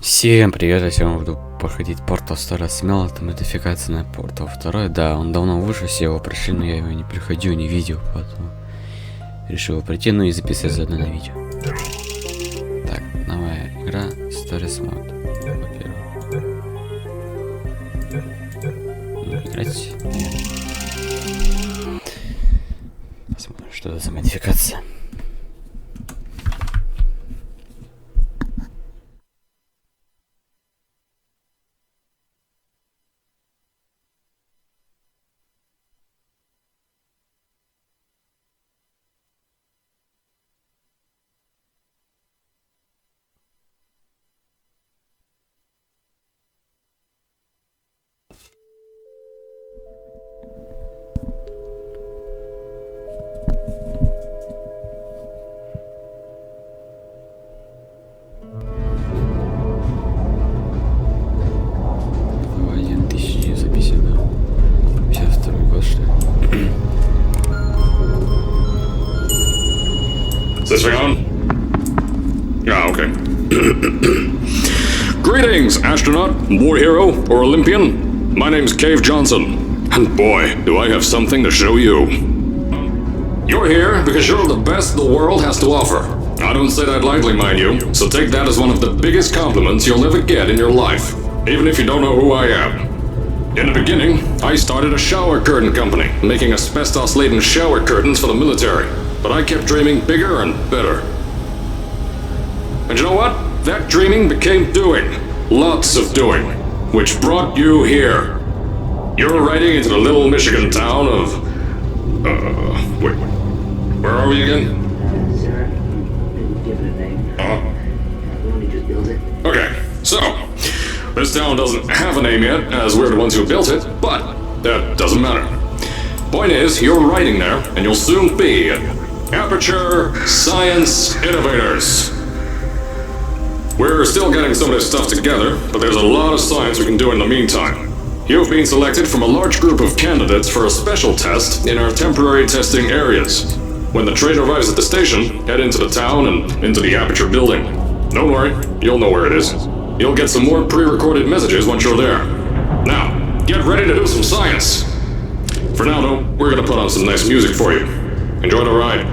Всем привет, я сегодня буду проходить Portal Stories Mel, это модификация на Portal 2. Да, он давно вышел, все его пришли, но я его не приходил, не видел, поэтому решил его прийти, ну и записать заодно на видео. Так, новая игра Stories Mode. Играть. Посмотрим, что это за модификация. Is this thing on? Ah, okay. Greetings, astronaut, war hero, or Olympian. My name's Cave Johnson, and boy, do I have something to show you. You're here because you're the best the world has to offer. I don't say that lightly, mind you, so take that as one of the biggest compliments you'll ever get in your life, even if you don't know who I am. In the beginning, I started a shower curtain company, making asbestos-laden shower curtains for the military. But I kept dreaming bigger and better. And you know what? That dreaming became doing. Lots of doing. Which brought you here. You're riding into the little Michigan town of... wait. Where are we again? Sir, didn't give it a name. We only just built it. Okay, so... this town doesn't have a name yet, as we're the ones who built it, but that doesn't matter. Point is, you're riding there, and you'll soon be Aperture Science Innovators. We're still getting some of this stuff together, but there's a lot of science we can do in the meantime. You've been selected from a large group of candidates for a special test in our temporary testing areas. When the train arrives at the station, head into the town and into the Aperture building. Don't worry, you'll know where it is. You'll get some more pre-recorded messages once you're there. Now, get ready to do some science. For now, though, we're gonna put on some nice music for you. Enjoy the ride.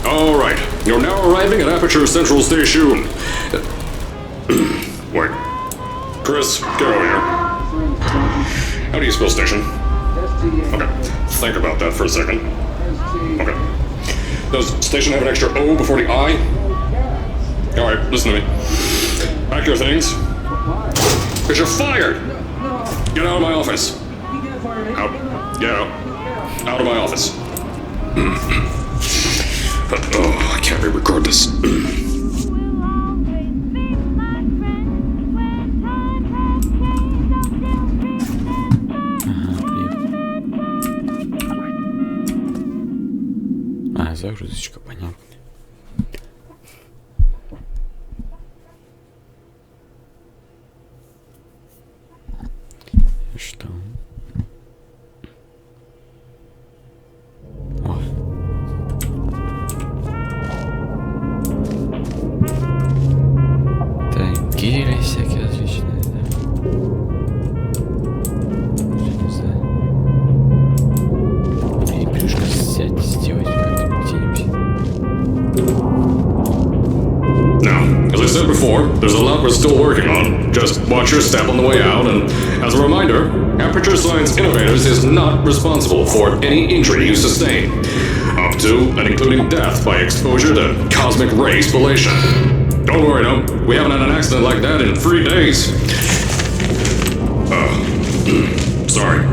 Alright, you're now arriving at Aperture Central Station. Wait. Chris, get over here. How do you spell station? Okay, think about that for a second. Okay. Does station have an extra O before the I? Alright, listen to me. Pack your things. Because you're fired! Get out of my office. Out. Get out. Out of my office. Oh, I can't re-record this. Загрузочка, понятно. Что? Гири всякие различные, да. Не знаю. И плюшка сделать как-то где-нибудь. Now, as I said before, there's a lot we're still working on. Just watch your step on the way out, and as a reminder, Aperture Science Innovators is not responsible for any injury you sustain, up to and including death by exposure to cosmic ray spallation. Don't worry, no. We haven't had an accident like that in 3 days. Sorry.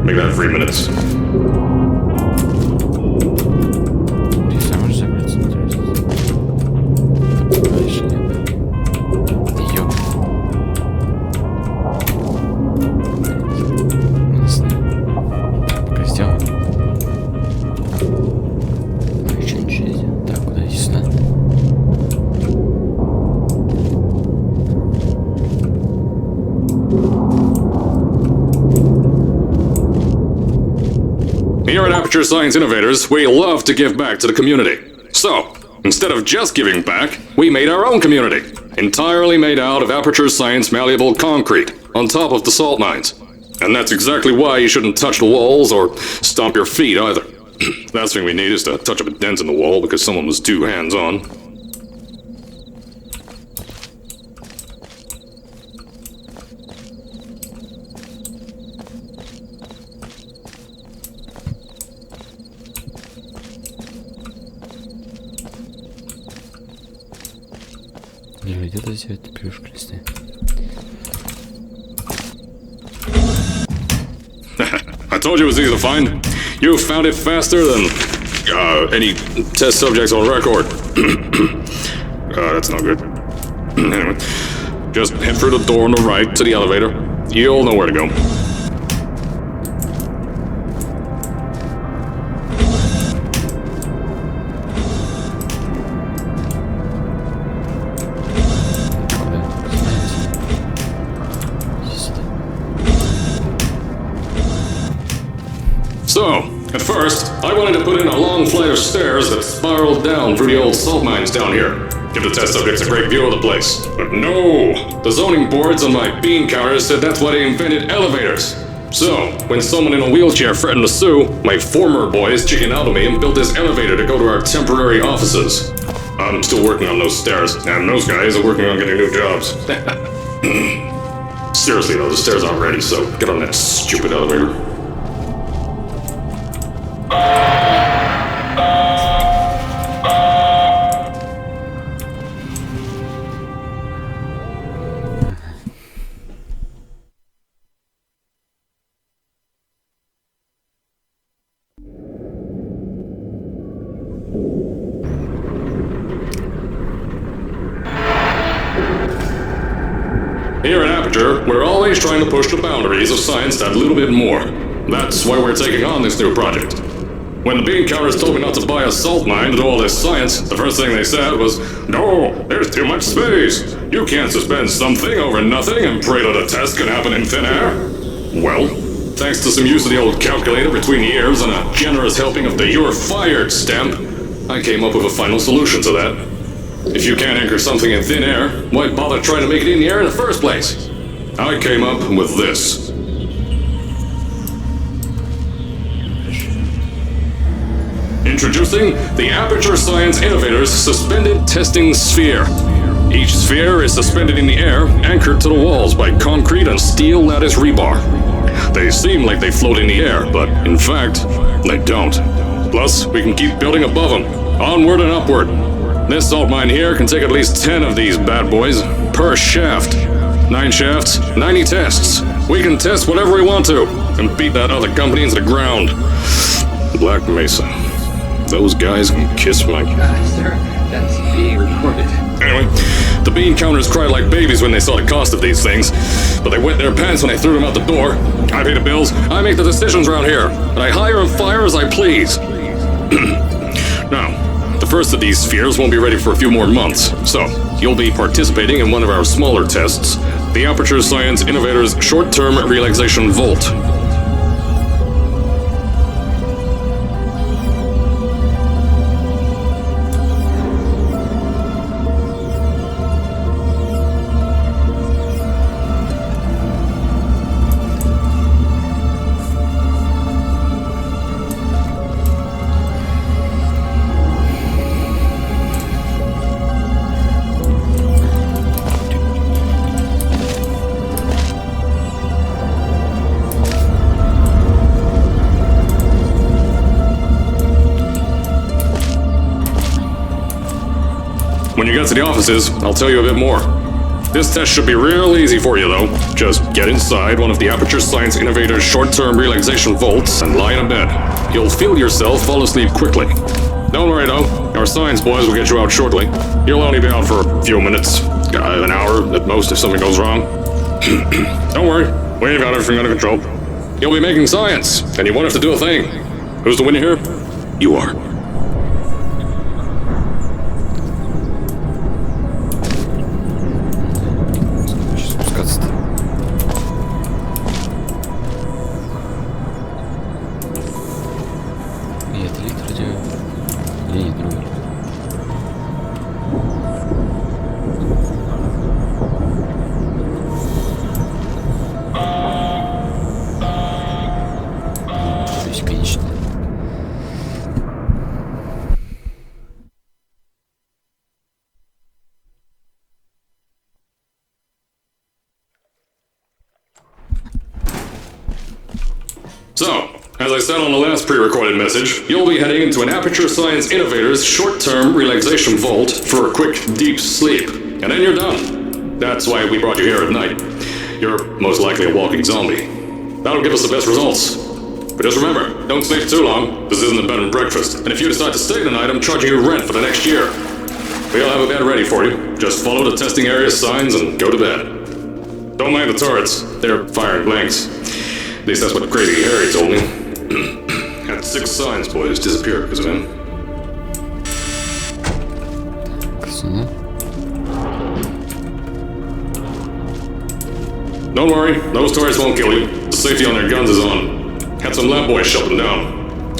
Make that 3 minutes. Here at Aperture Science Innovators, we love to give back to the community. So, instead of just giving back, we made our own community. Entirely made out of Aperture Science malleable concrete, on top of the salt mines. And that's exactly why you shouldn't touch the walls or stomp your feet either. Last thing we need is to touch up a dent in the wall because someone was too hands-on. Где-то взять пивушку листы. I told you it was easy to find. You found it faster than any test subjects on record. That's not good. Anyway, just head through the door on the right to the elevator. You'll know where to go. So, at first, I wanted to put in a long flight of stairs that spiraled down through the old salt mines down here. Give the test subjects a great view of the place. But no! The zoning boards on my bean counters said that's why they invented elevators. So, when someone in a wheelchair threatened to sue, my former boys chickened out of me and built this elevator to go to our temporary offices. I'm still working on those stairs, and those guys are working on getting new jobs. Seriously though, the stairs aren't ready, so get on that stupid elevator. Here at Aperture, we're always trying to push the boundaries of science that little bit more. That's why we're taking on this new project. When the bean counters told me not to buy a salt mine to do all this science, the first thing they said was, "No, there's too much space. You can't suspend something over nothing and pray that a test can happen in thin air." Well, thanks to some use of the old calculator between the ears and a generous helping of the "you're fired" stamp, I came up with a final solution to that. If you can't anchor something in thin air, why bother trying to make it in the air in the first place? I came up with this. Introducing the Aperture Science Innovators Suspended Testing Sphere. Each sphere is suspended in the air, anchored to the walls by concrete and steel lattice rebar. They seem like they float in the air, but in fact, they don't. Plus, we can keep building above them, onward and upward. This salt mine here can take at least 10 of these bad boys per shaft. 9 shafts, 90 tests. We can test whatever we want to and beat that other company into the ground. Black Mesa. Those guys can kiss my... Sir, that's being recorded. Anyway, the bean counters cried like babies when they saw the cost of these things, but they wet their pants when I threw them out the door. I pay the bills, I make the decisions around here, and I hire and fire as I please. Now, the first of these spheres won't be ready for a few more months, so you'll be participating in one of our smaller tests, the Aperture Science Innovators Short-Term Relaxation Volt. When you get to the offices, I'll tell you a bit more. This test should be real easy for you, though. Just get inside one of the Aperture Science Innovators short-term relaxation vaults and lie in a bed. You'll feel yourself fall asleep quickly. Don't worry, though. Our science boys will get you out shortly. You'll only be out for a few minutes. An hour at most if something goes wrong. Don't worry. We've got everything under control. You'll be making science, and you won't have to do a thing. Who's the winner here? You are. So, as I said on the last pre-recorded message, you'll be heading into an Aperture Science Innovators short-term relaxation vault for a quick, deep sleep. And then you're done. That's why we brought you here at night. You're most likely a walking zombie. That'll give us the best results. But just remember, don't sleep too long. This isn't a bed and breakfast. And if you decide to stay the night, I'm charging you rent for the next year. We'll have a bed ready for you. Just follow the testing area signs and go to bed. Don't mind the turrets. They're firing blanks. At least that's what Crazy Harry told me. Had 6 signs boys disappear because of him. Don't worry, those turrets won't kill you. The safety on their guns is on. Had some lab boys shut them down.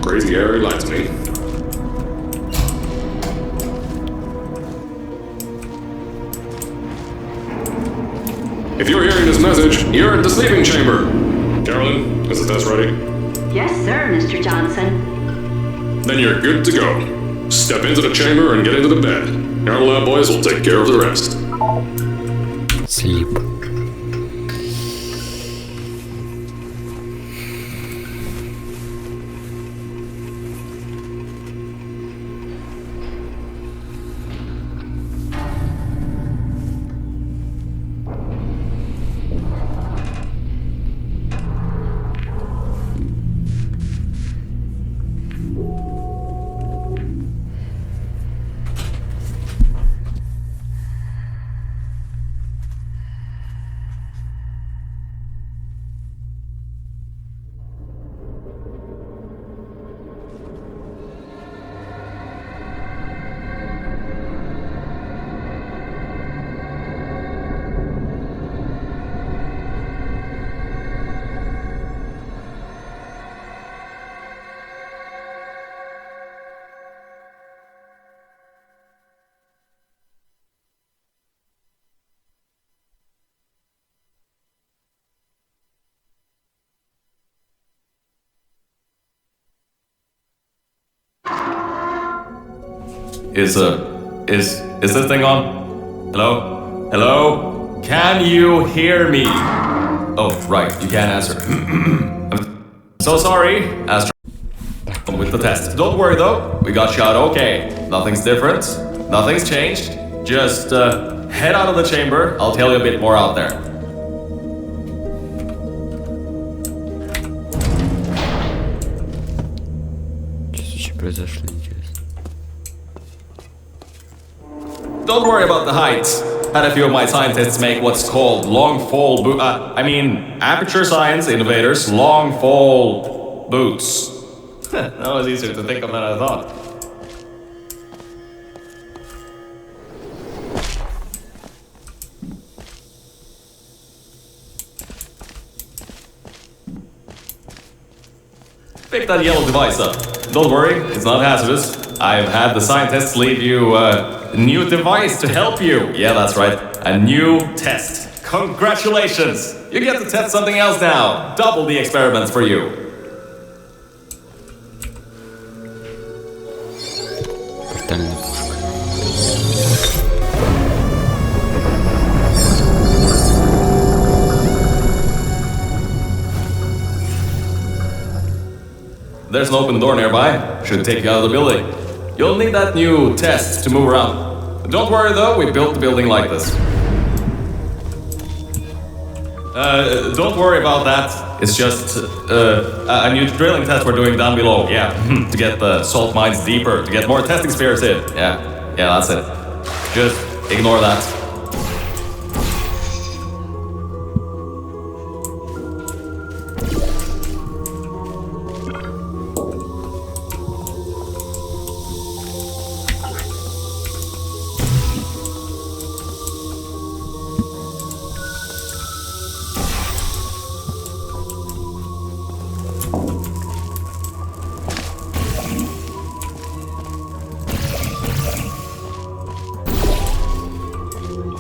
Crazy Harry lied to me. If you're hearing this message, you're at the sleeping chamber. Carolyn, is the test ready? Yes, sir, Mr. Johnson. Then you're good to go. Step into the chamber and get into the bed. Our lab boys will take care of the rest. Sleep. Is this thing on? Hello? Hello? Can you hear me? Oh, right, you can't answer. I'm so sorry, Astro. With the test. Don't worry though, we got shot okay. Nothing's different, nothing's changed. Just head out of the chamber, I'll tell you a bit more out there. Что произошло, интересно? Don't worry about the heights. Had a few of my scientists make what's called long fall Aperture Science Innovators long fall boots. That was easier to think of than I thought. Pick that yellow device up. Don't worry, it's not hazardous. I've had the scientists leave you a new device to help you. Yeah, that's right. A new test. Congratulations! You get to test something else now. Double the experiments for you. Портальная пушка. There's an open door nearby. Should take you out of the building. You'll need that new test to move around. Don't worry though, we built the building like this. Don't worry about that. It's just a new drilling test we're doing down below. Yeah, to get the salt mines deeper, to get more testing spheres in. Yeah, that's it. Just ignore that.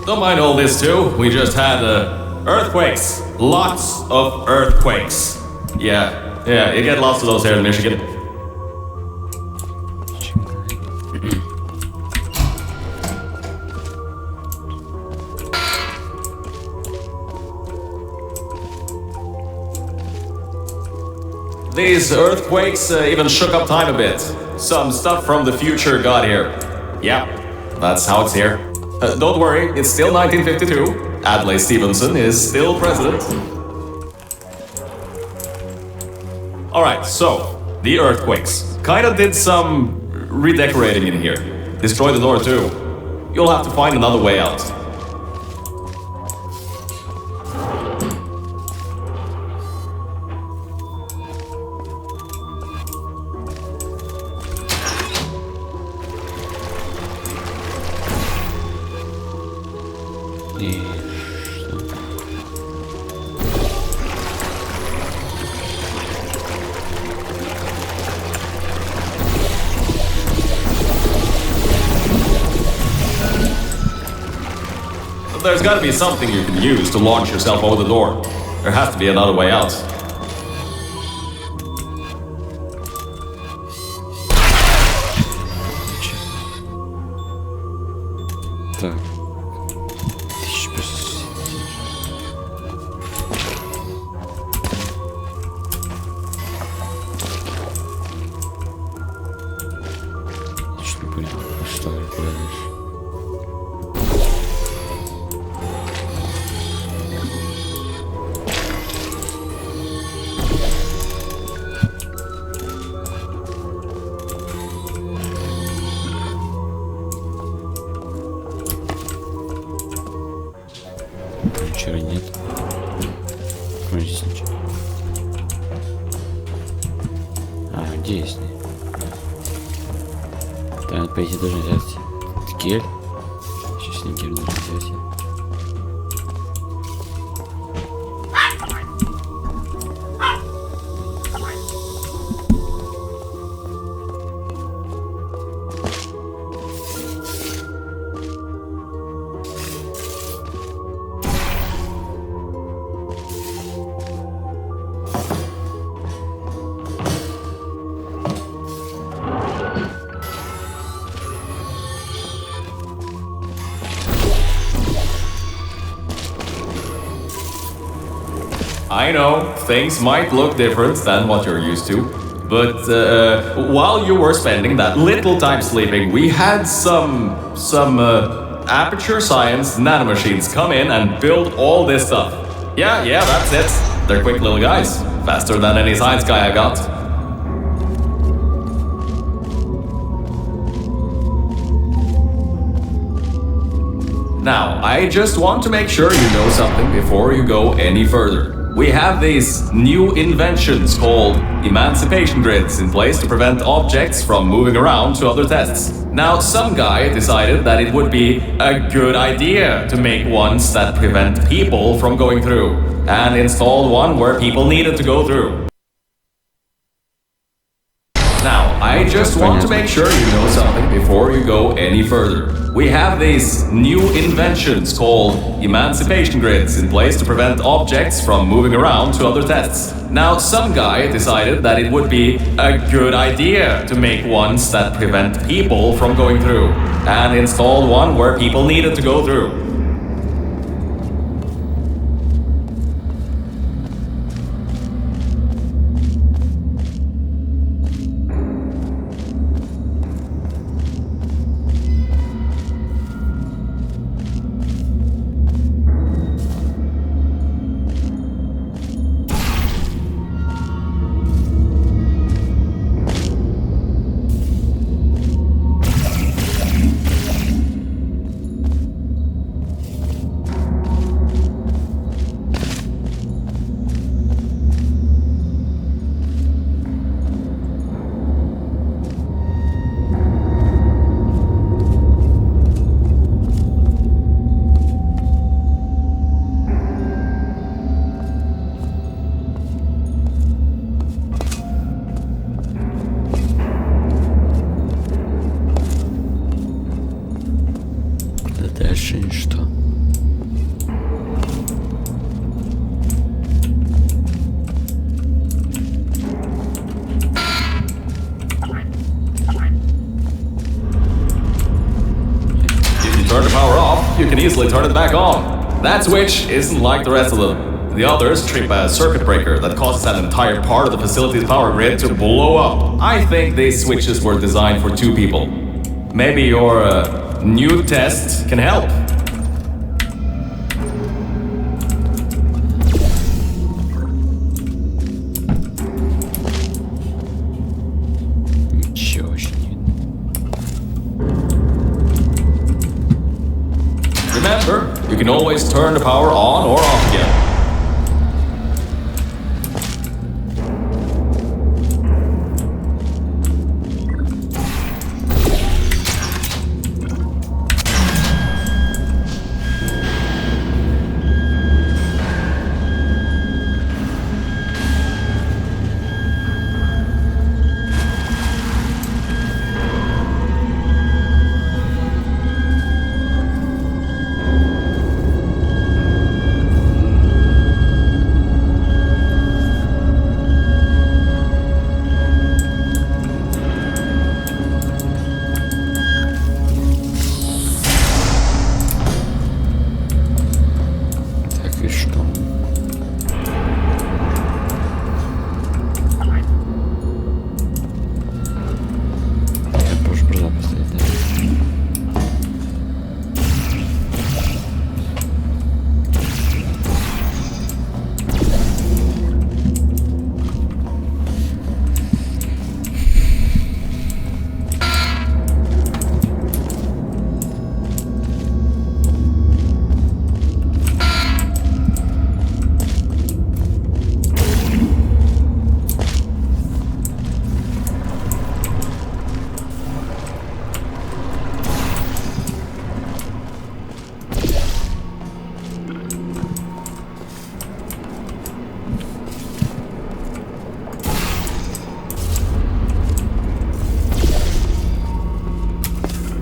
Don't mind all this too, we just had earthquakes. Lots of earthquakes. Yeah, you get lots of those here in Michigan. These earthquakes even shook up time a bit. Some stuff from the future got here. Yeah, that's how it's here. Don't worry, it's still 1952. Adlai Stevenson is still president. Alright, so, the earthquakes. Kinda did some redecorating in here. Destroyed the door too. You'll have to find another way out. И There's gotta be something you can use to launch yourself over the door. There has to be another way out. так. 1500. Я чуть не понял, что это дальше. Ничего нет. Ой, здесь ничего. А, где есть? Да, надо пойти, должен взять гель. Сейчас не гель нужно взять. I know, things might look different than what you're used to, but while you were spending that little time sleeping, we had some aperture science nanomachines come in and build all this stuff. Yeah, that's it. They're quick little guys. Faster than any science guy I got. Now, I just want to make sure you know something before you go any further. We have these new inventions called emancipation grids in place to prevent objects from moving around to other tests. Now, some guy decided that it would be a good idea to make ones that prevent people from going through, and installed one where people needed to go through. Now, I just want to make sure you know something before you go any further. We have these new inventions called emancipation grids in place to prevent objects from moving around to other tests. Now, some guy decided that it would be a good idea to make ones that prevent people from going through, and installed one where people needed to go through. Дальше ничто. If you turn the power off, you can easily turn it back on. That switch isn't like the rest of them. The others trip a circuit breaker that causes an entire part of the facility's power grid to blow up. I think these switches were designed for 2 people. Maybe your new test can help. Remember, you can always turn the power on or off again.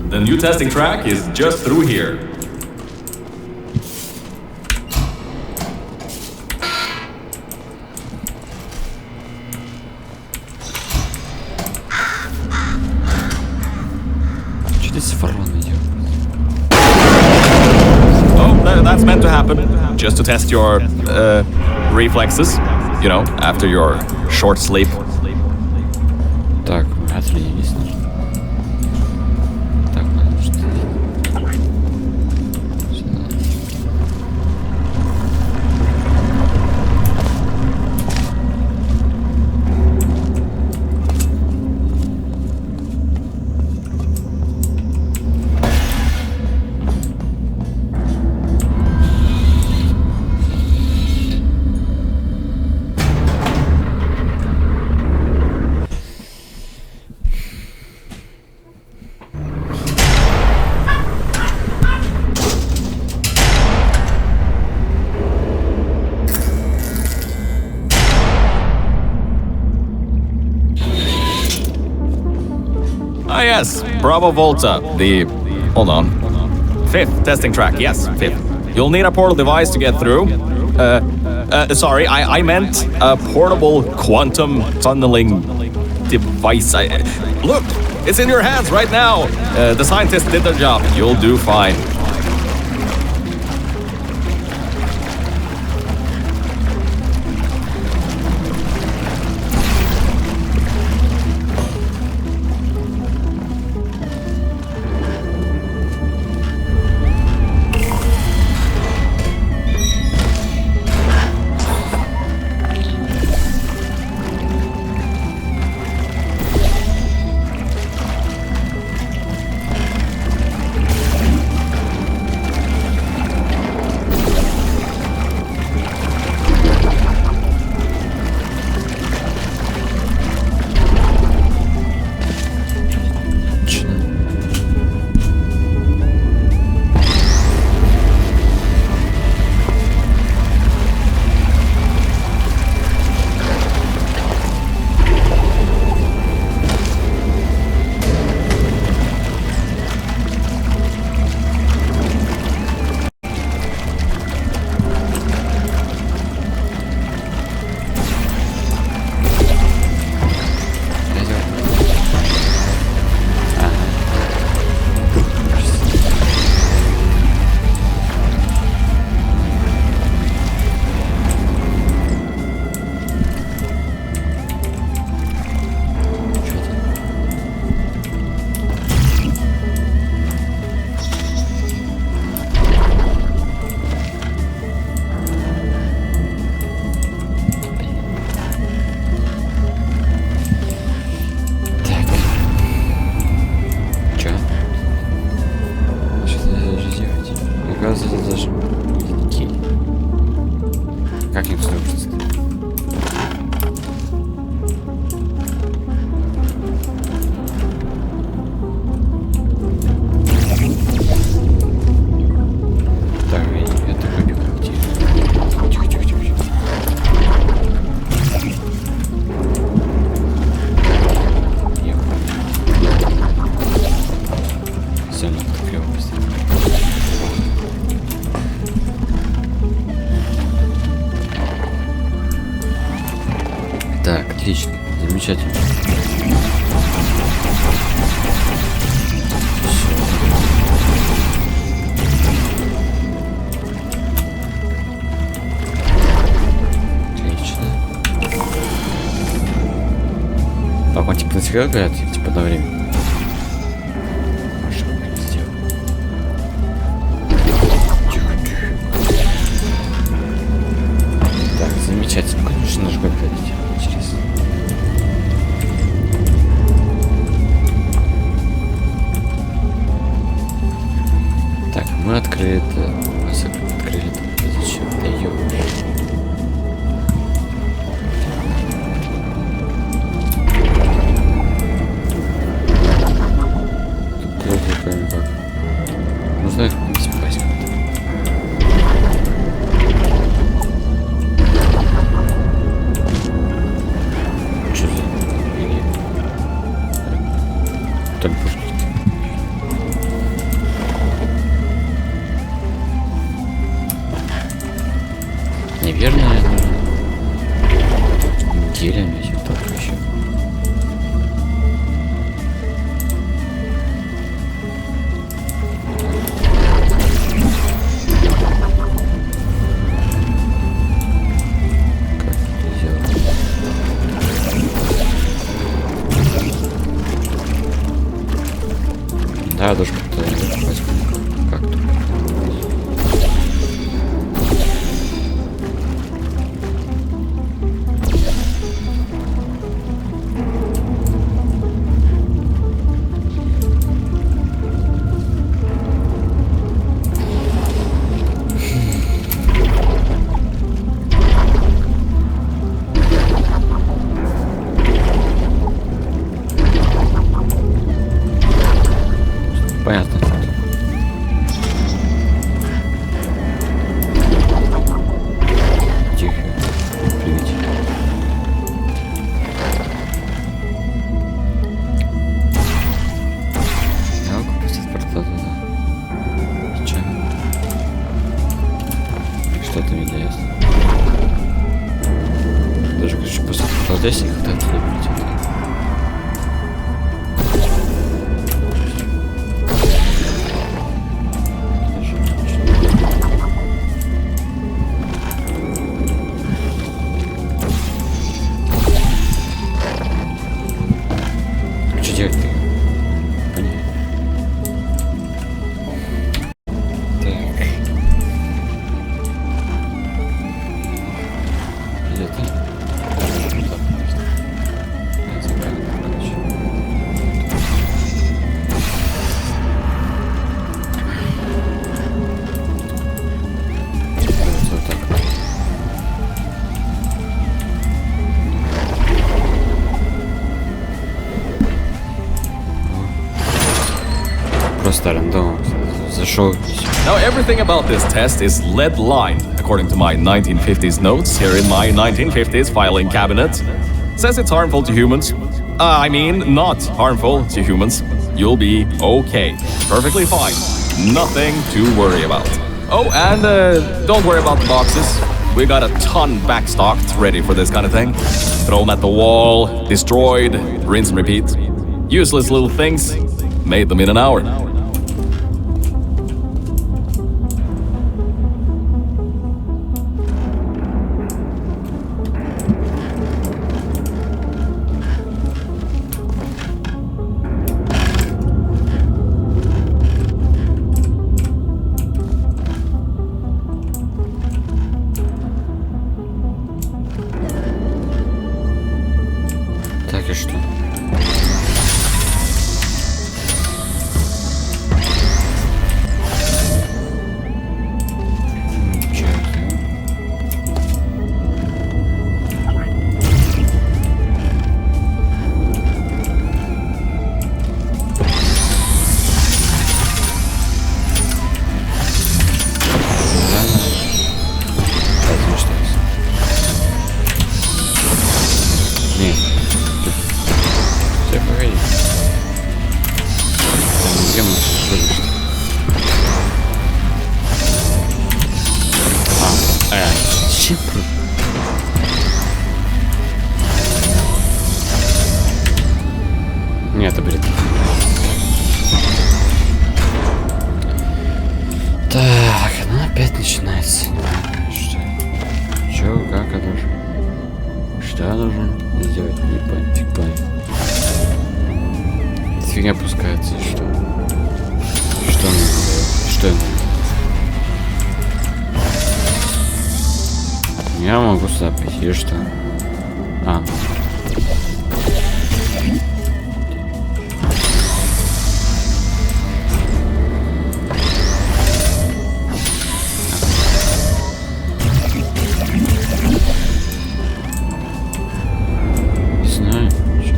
The new testing track is just through here. Oh, that's meant to happen. Just to test your reflexes, you know, after your short sleep. Так, отлично. Так, надо что-то. Ah yes, Bravo Volta, hold on. 5th testing track, yes, 5th. You'll need a portal device to get through. Sorry, I meant a portable quantum tunneling device. Look, it's in your hands right now. The scientists did their job. You'll do fine. наконец-то. Так, это побегу. Тихо. Все, надо клево поставить. Так, отлично, замечательно. Отлично. Так, он типа насекает, типа на время. Маша, как сделал. Тихо. Так, замечательно, конечно, нажимать дадите. Интересно. Так, мы открыли это. Открыли это. Зачем? Да ёбаный. Как? Нужно их спать как-то. Что за или... Так пушки. Неверно, неделями этим только еще. Да, даже как тут. Понятно. Тихо. Привет. Я могу пустить портал туда. Зачем? Что-то мне дает. Даже хочу пустить портал здесь и когда туда прийти. Просто рандом зашел. Now everything about this test is lead-lined, according to my 1950s notes here in my 1950s filing cabinet. Says it's harmful to humans. I mean, not harmful to humans. You'll be okay. Perfectly fine. Nothing to worry about. Oh, and don't worry about the boxes. We got a ton backstocked ready for this kind of thing. Throw them at the wall, destroyed, rinse and repeat. Useless little things. Made them in an hour. Так и что? Что я должен сделать? Не понял, фиг понял. Фигня опускается и что? Что мне делать? Что я могу? Я могу сюда пойти, и что? А. Не знаю. Что?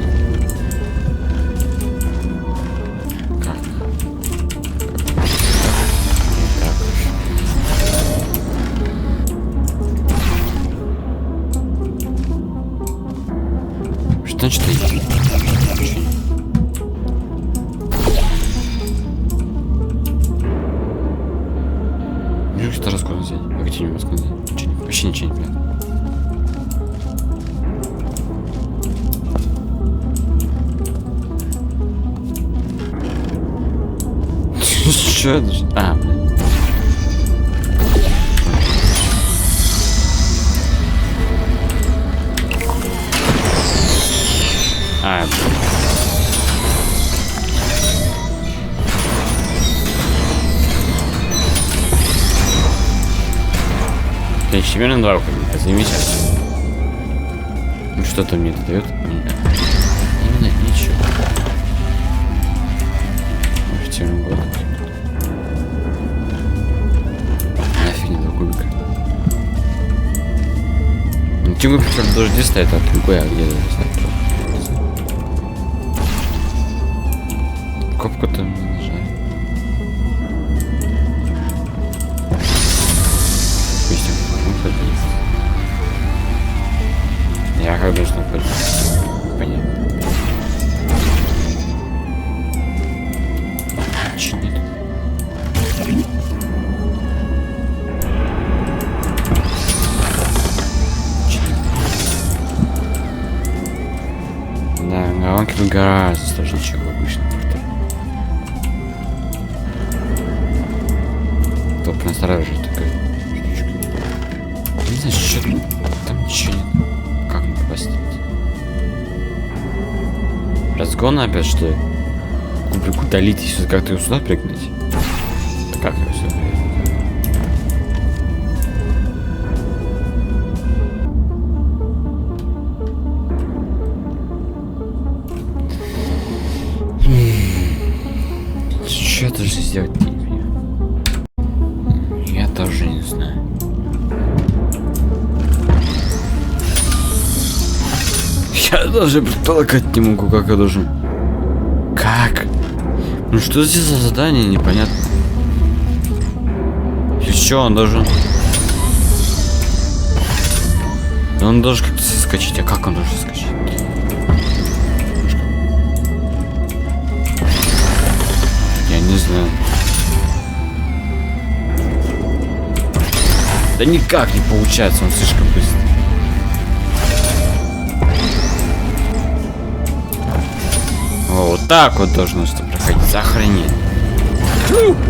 Как? Так. Что значит идти? Мне что раскладывать взять? А где не раскладывать? Вообще ничего не понятно. Что это? А, блин. А, блин. Примерно 2 ухода. Замечательно. Ну что-то мне это дает? Именно ничего. Можете угодно. Нафиг не до кубика. Ну тюбик хотя бы даже здесь стоит, а другой, а где даже стоит. Копку-то нажали. Допустим, выходить. Я как должен уходить? Понятно. Чё нет? Да, головки гораздо сложнее, чем в обычном портале. Топ настораживает такая штучка. Не знаю, что там ничего нет. Как мне попасть? Разгон опять что ли? Кубик удалить и сюда как-то его сюда пригнать? Да как его сюда пригнать? Что даже сделать не умею. Я тоже не знаю. Я даже предполагать не могу, как я должен. Как? Ну что здесь за задание, непонятно. И что он должен? Он должен как-то соскочить, а как он должен соскочить? Я не знаю. Да никак не получается, он слишком быстро. Вот так вот должно что проходить. Сохранить.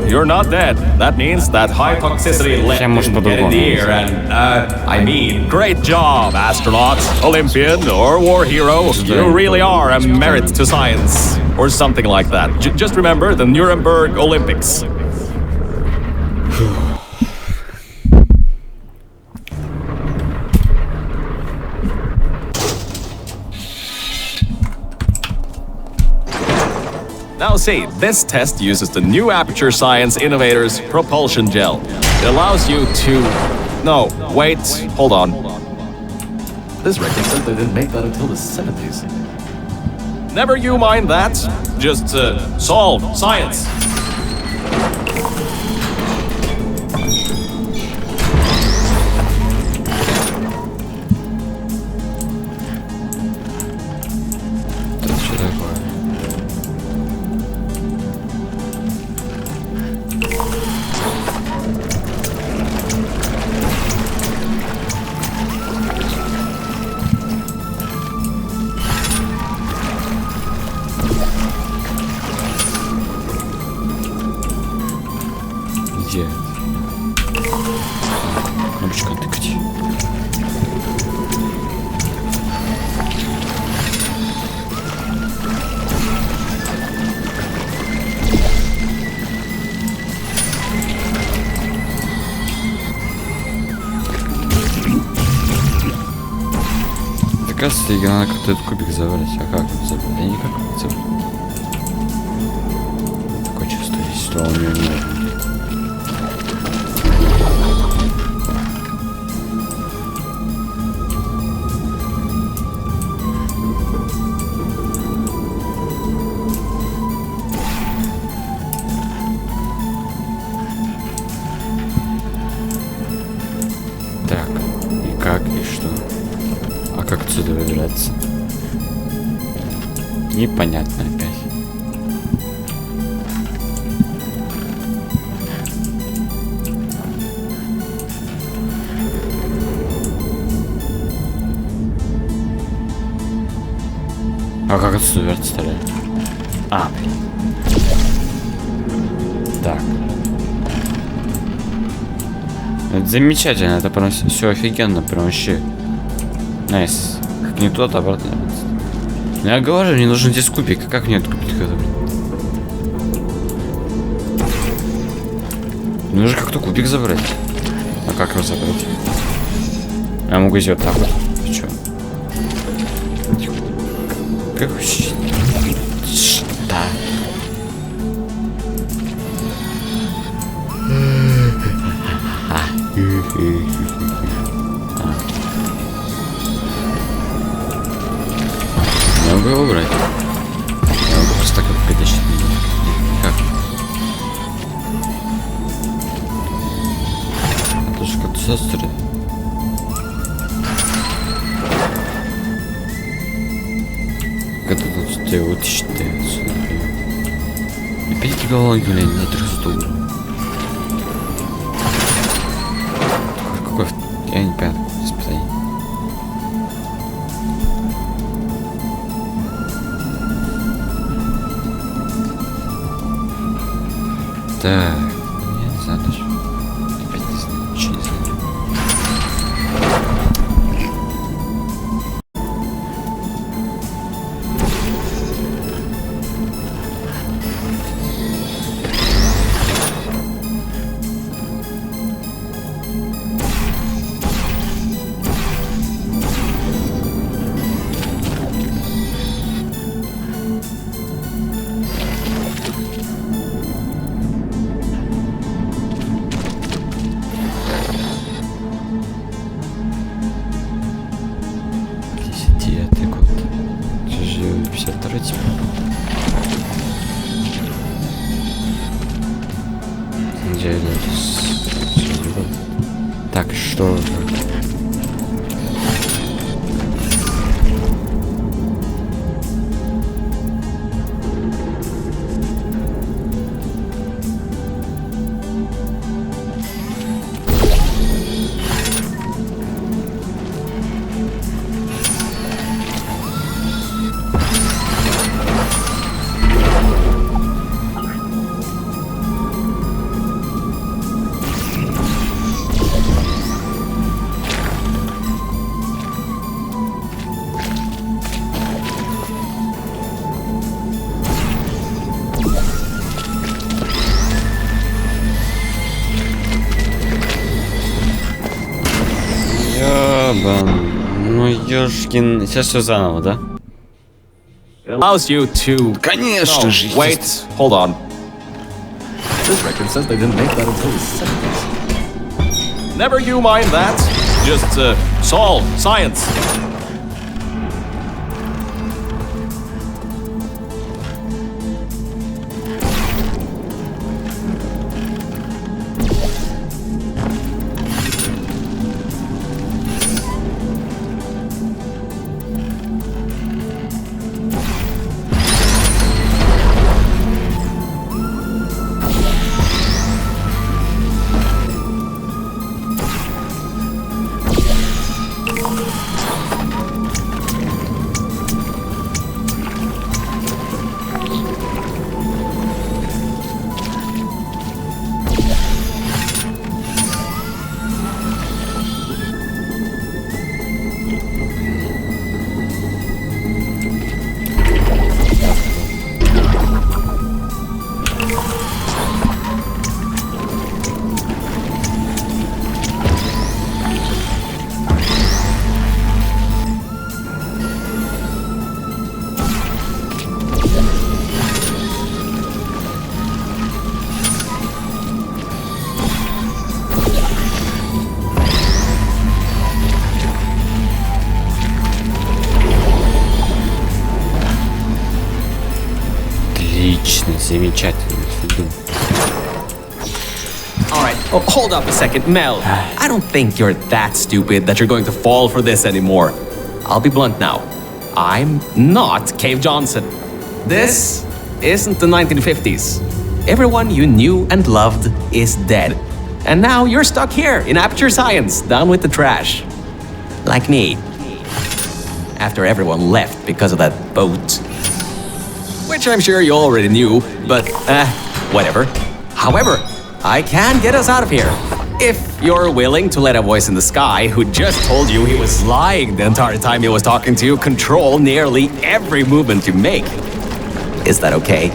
You're not dead. That means that high toxicity lead didn't get in the air and, I mean, great job, astronauts, Olympian or war hero. You really are a merit to science. Or something like that. Just remember the Nuremberg Olympics. Now see, this test uses the new Aperture Science Innovators Propulsion Gel. It allows you to... No, wait, hold on. This record said they didn't make that until the 70s. Never you mind that. Just solve science. кажется, надо как-то этот кубик забрать. А как его забрать? Я никак не забрать. Такое чувство есть, что он у него не может. Так, и как, и что? А как отсюда выбираться? Непонятно опять. А как отсюда выбираться тогда? А, блин. Так. Это замечательно, это прям все офигенно, прям вообще. Найс. Как не тот, обратно. Ну я говорю, мне нужен здесь кубик. Как мне этот кубик забрать? Мне нужно как-то кубик забрать. А как его забрать? Я могу сделать так вот. Ты чё? Как вообще? Да. Я могу его убрать. Я могу просто так вот притащить. Как? Это же как-то сестры. Как это тут тебя вытащить отсюда? Опять эти головки, блин, на 300 уровней. Какой? Я не понял. Испытание. Так, я не знаю даже. Опять не знаю, ничего не знаю. Так, что же? Ну, ёшкин... Сейчас все заново, да? Allows you to... Конечно же. Wait, hold on. This record says they didn't make that until the 70s. Never you mind that. Just, solve science. Отлично, замечательно. Alright, oh, hold up a second, Mel. I don't think you're that stupid that you're going to fall for this anymore. I'll be blunt now. I'm not Cave Johnson. This isn't the 1950s. Everyone you knew and loved is dead. And now you're stuck here in Aperture Science, down with the trash. Like me. After everyone left because of that boat. Which I'm sure you already knew, but whatever. However, I can get us out of here. If you're willing to let a voice in the sky who just told you he was lying the entire time he was talking to you control nearly every movement you make. Is that okay?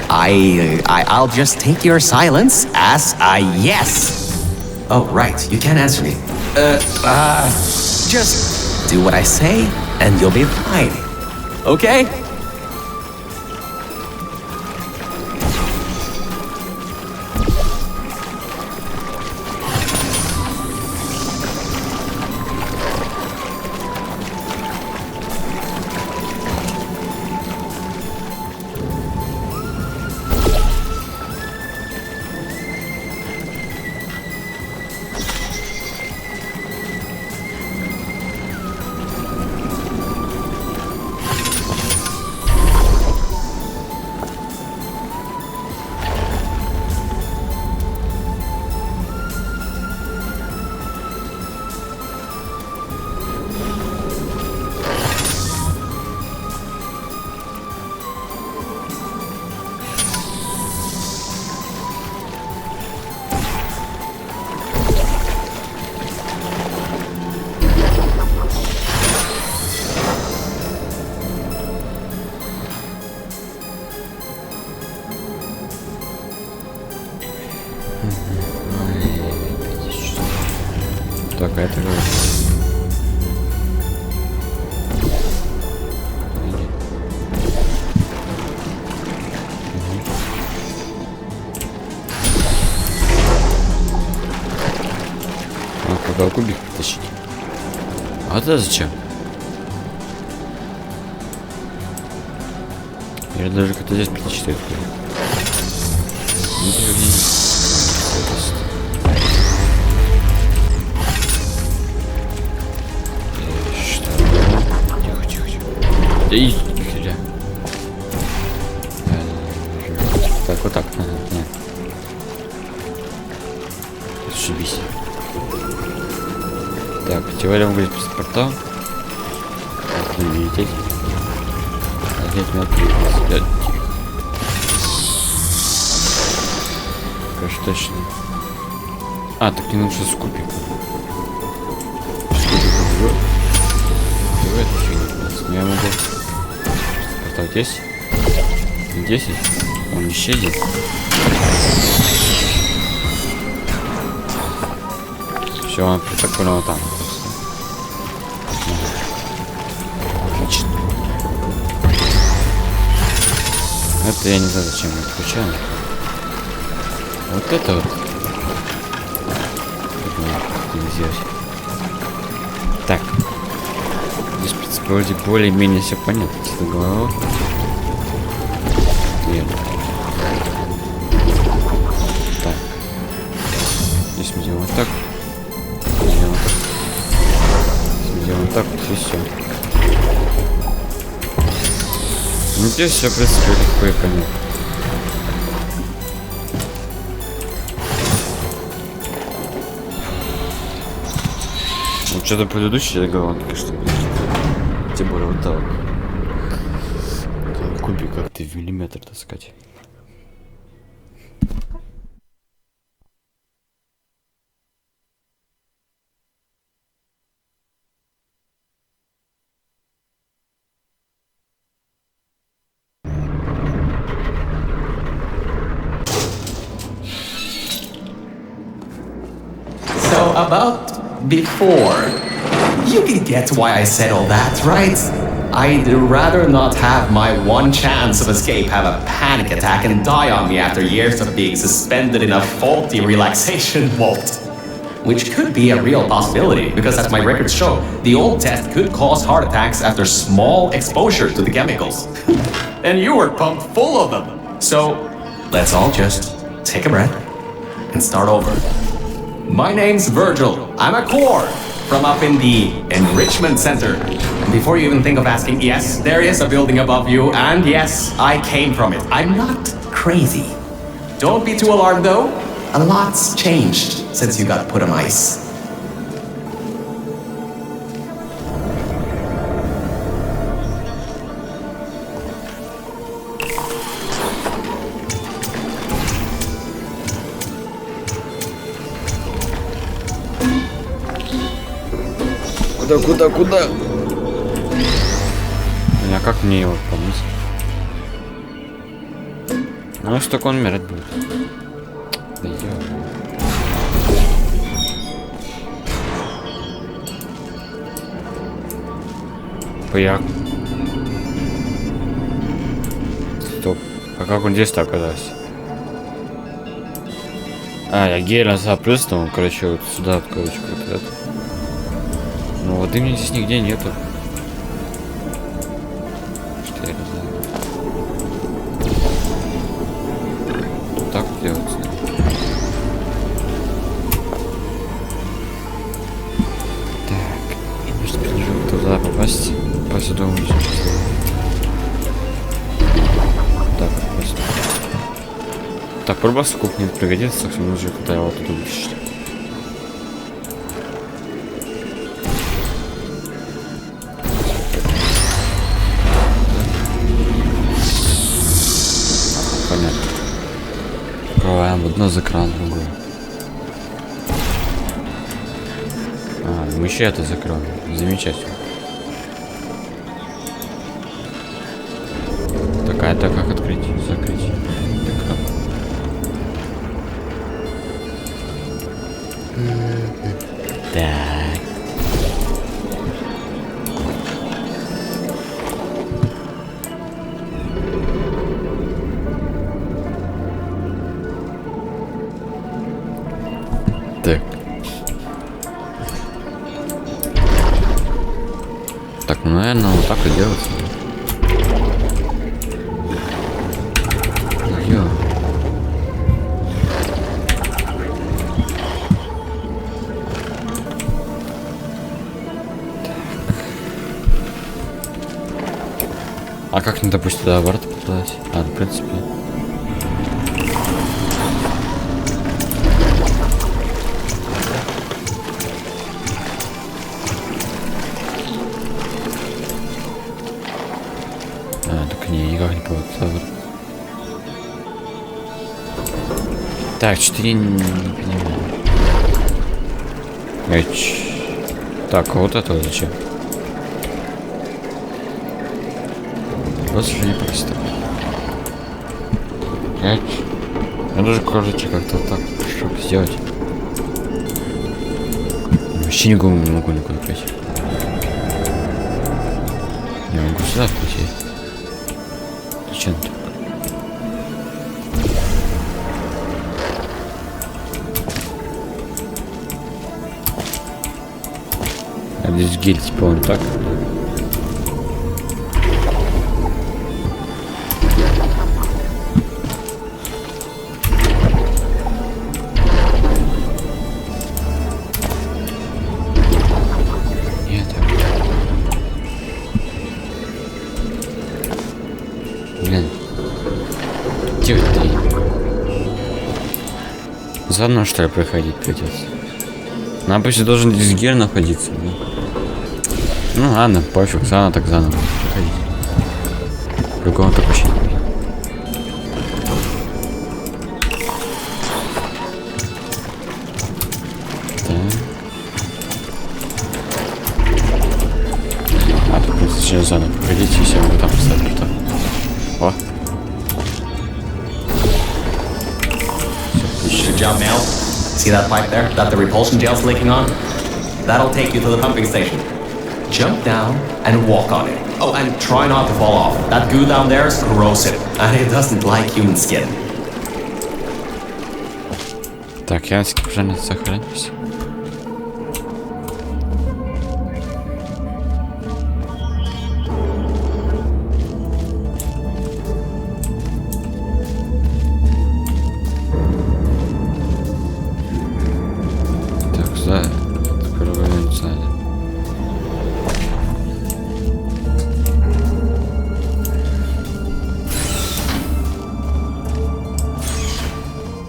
I'll just take your silence as a yes. Oh, right, you can't answer me. Just do what I say and you'll be fine. Okay? Так, а это же... А, куда кубик притащить? А это зачем? Я даже как-то здесь притащить. И херя. Так, вот так. Нет. Ошибись. Так, теория выглядит паспорта. Не лететь. Опять мелкие. Конечно, точно. А, так не нужно с кубиком. Я могу поставить 10. 10. Он исчезнет. Все, он так понял там. Отлично. Это я не знаю, зачем я включаю. Вот это вот. Так. Здесь, в принципе, вроде более-менее все понятно. С головой. Верно. Так. Здесь мы делаем вот так. Здесь мы делаем вот так. Здесь мы делаем вот так. И все. Ну, здесь все, в принципе, легко и понятно. Что-то предыдущее голова, конечно, тем более вот так. Кубик как-то в миллиметр таскать. So about before. You can get why I said all that, right? I'd rather not have my one chance of escape have a panic attack and die on me after years of being suspended in a faulty relaxation vault. Which could be a real possibility, because as my records show, the old test could cause heart attacks after small exposure to the chemicals. and you were pumped full of them. So, let's all just take a breath and start over. My name's Virgil. I'm a core from up in the Enrichment Center. And before you even think of asking, yes, there is a building above you, and yes, I came from it. I'm not crazy. Don't be too alarmed though. A lot's changed since you got put on ice. Куда? А как мне его помыть? Ну, если только он умирать будет. Да Паяк. Стоп. А как он здесь-то оказался? А, я гель запрыснул, короче, вот сюда, вот, короче, вот это. Ну, воды мне здесь нигде нету. Что я не знаю. Так делается. Так, может, туда попасть? По сюда увидеть. Так, попасть. Так, пробасы кухни пригодится, так что нужно куда его оттуда вытащить. Понятно. Открываем одно, закрываем другое. А, мы еще это закроем. Замечательно. Так, а это как открыть? Закрыть. Так, как? Так. Так. Так, ну, наверное, вот так и делается. Ё. А как мне, допустим, туда обратно попадать? А, в принципе. Так не, никак не получится. Так, 4 не понимаю. Так, а вот это вот зачем? Просто не просто. Я даже, короче, как-то так, чтобы сделать. Вообще не могу никуда пройти. Не могу сюда пройти. Зачем так? А здесь гель, типа, он так. Блин. Где ты? Заодно, что ли, проходить придется? Ну, обычно должен здесь гель находиться. Да? Ну ладно, пофиг, заново так заново. Проходить. Другого так вообще не видно. Так. А, тут сейчас заново проходить, и все, мы там поставили что. О. Good job, Mel. See that pipe there that the repulsion gel's leaking on? That'll take you to the pumping station. Jump down and walk on it. Oh, and try not to fall off. That goo down there is corrosive, and it doesn't like human skin. Так, я скипжально сохранюсь.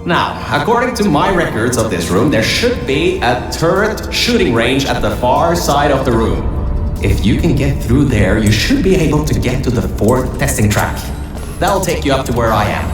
Now, according to my records of this room, there should be a turret shooting range at the far side of the room. If you can get through there, you should be able to get to the 4th testing track. That'll take you up to where I am.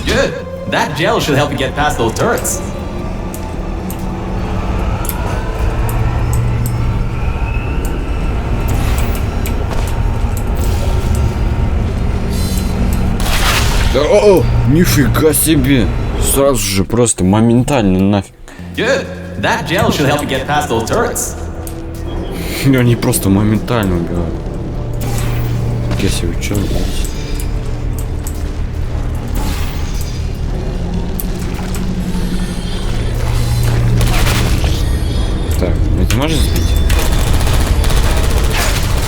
Good. That gel should help you get past those turrets. О, нифига себе! Сразу же просто моментально нафиг. Good. That gel should help you get past those turrets. Они просто моментально убивают. Если вы что делаете? Так, это можешь сбить?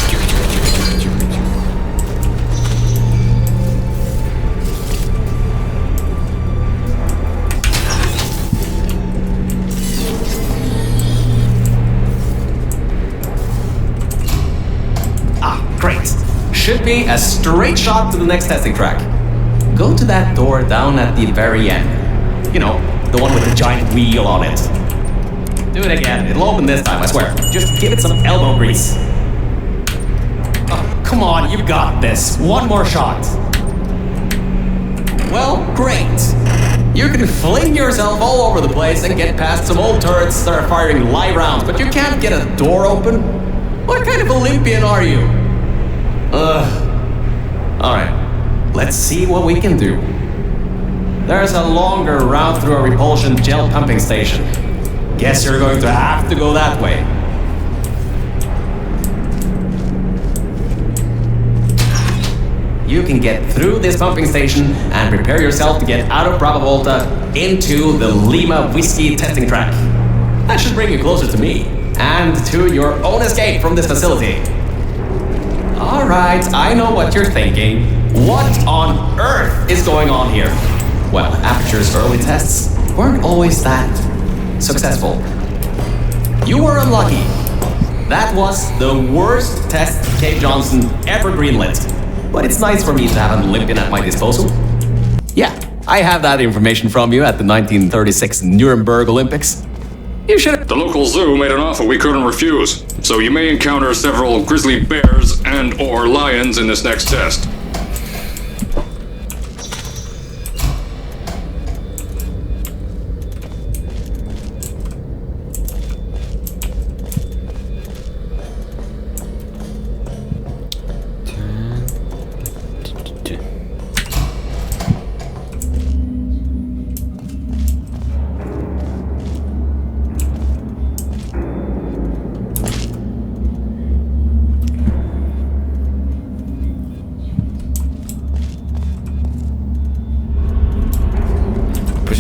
Тихо, тихо, тихо, тихо, тихо, тихо. Great. Should be a straight shot to the next testing track. Go to that door down at the very end. You know, the one with the giant wheel on it. Do it again. It'll open this time, I swear. Just give it some elbow grease. Oh, come on, you got this. One more shot. Well, great. You can fling yourself all over the place and get past some old turrets that are firing live rounds, but you can't get a door open? What kind of Olympian are you? Alright, let's see what we can do. There's a longer route through a repulsion gel pumping station. Guess you're going to have to go that way. You can get through this pumping station and prepare yourself to get out of Bravo Volta into the Lima Whiskey testing track. That should bring you closer to me and to your own escape from this facility. Alright, I know what you're thinking. What on earth is going on here? Well, Aperture's early tests weren't always that successful. You were unlucky. That was the worst test Cave Johnson ever greenlit. But it's nice for me to have an Olympian at my disposal. Yeah, I have that information from you at the 1936 Nuremberg Olympics. You should. The local zoo made an offer we couldn't refuse, so you may encounter several grizzly bears and/or lions in this next test.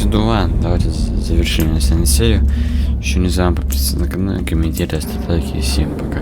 Ну ладно, давайте завершим на серию. Еще не забываем подписываться на канал, комментировать, ставить лайки. Всем пока.